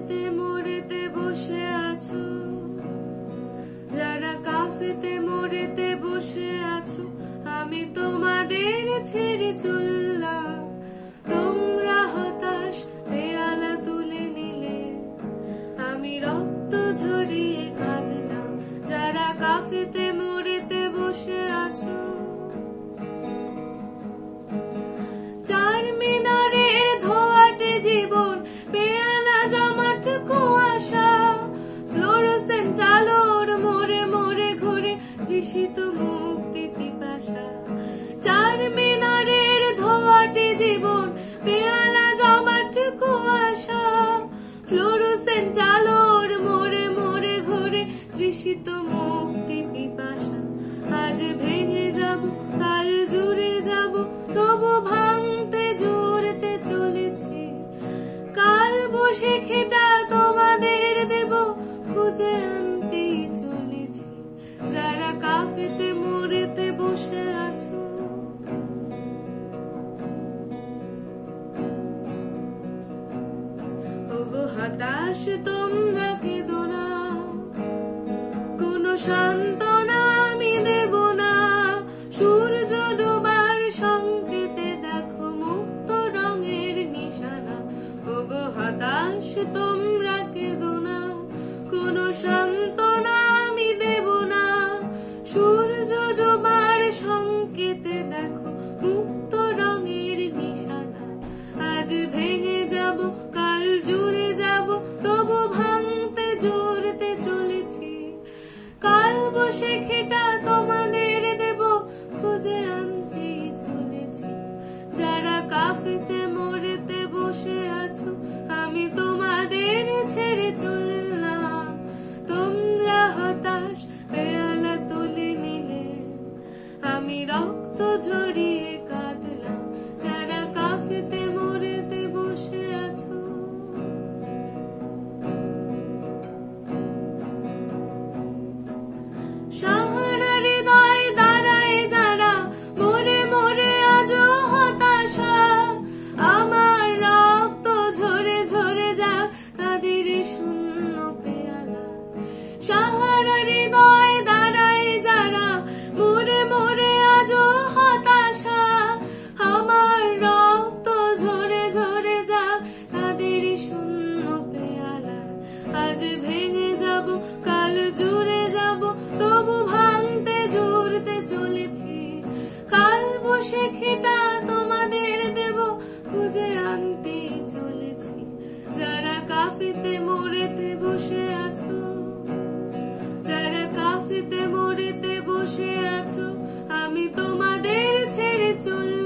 কাফেতে মোড়েতে বসে আছো, যারা কাফেতে মোড়েতে বসে আছো, আমি তোমাদের ছেড়ে চললাম। তোমরা হতাশ পেয়ালা তুলে নিলে, আমি রক্ত ঝরিয়ে কাঁদলাম। যারা কাফেতে মোড়েতে বসে আছো, চার মিনারের ধোয়াটে জীবন, পেয়ালা জমাট কুয়াশা, ফ্লোরোসেন্ট আলোর মোড়ে মোড়ে ঘুরে তৃষিত মুক্তি পিপাসা। চার মিনারের ধোয়াটে জীবন, পেয়ালা জমাট কুয়াশা, ফ্লোরোসেন্ট আলোর মোড়ে মোড়ে ঘুরে তৃষিত মুক্তি পিপাসা। আজ ভেঙে যাব, কাল জুড়ে যাব, তবু ভাঙতে জুড়তে চলেছি। কাল বসে খেটা তোমাদের দেব, খুঁজে আনতে চলেছি। যারা কাফেতে মোড়েতে বসে আছো, ওগো হতাশ তোমরা কেঁদো না, কোনো সান্ত্বনা আমি দেব না। সূর্য ডোবার সংকেতে দেখো মুক্ত রঙের নিশানা। ওগো হতাশ তোমরা কেঁদো না, কোনো সান্ত্বনা আমি দেব না। সূর্য ডোবার সংকেতে দেখো মুক্ত রঙের নিশানা। আজ ভেঙে যাব, কাল জুড়ে যাব, তবু ভাঙতে জুড়তে চলেছি। কাল বসে খেটা তোমাদের দেব, খুঁজে আনতে চলেছি। যারা কাফেতে মোড়েতে বসে আছো, আমি তোমাদের ছেড়ে চললাম। তোমরা হতাশ পেয়ালা তুলে নিলে, আমি রক্ত ঝরিয়ে কাঁদলাম। যারা কাফেতে মোড়েতে বসে আছো, সাহারা হৃদয় দাঁড়ায় যারা, মোরে মোরে আজও হতাশা। আমার রক্ত ঝরে ঝরে যাক তাদের শূন্য পেয়ালা। সাহারা হৃদয় দাঁড়ায় যারা, মোরে মোরে আজও হতাশা। আমার রক্ত ঝরে ঝরে যাক তাদের শূন্য পেয়ালা। আজ ভেঙে যাব, কাল জুড়ে যাব, তবু ভাঙতে জুড়তে চলেছি। কাল বসে খেটা তোমাদের দেব, খুঁজে আনতে চলেছি। যারা কাফেতে মোড়েতে বসে আছো, যারা কাফেতে মোড়েতে বসে আছো, আমি তোমাদের ছেড়ে চললাম।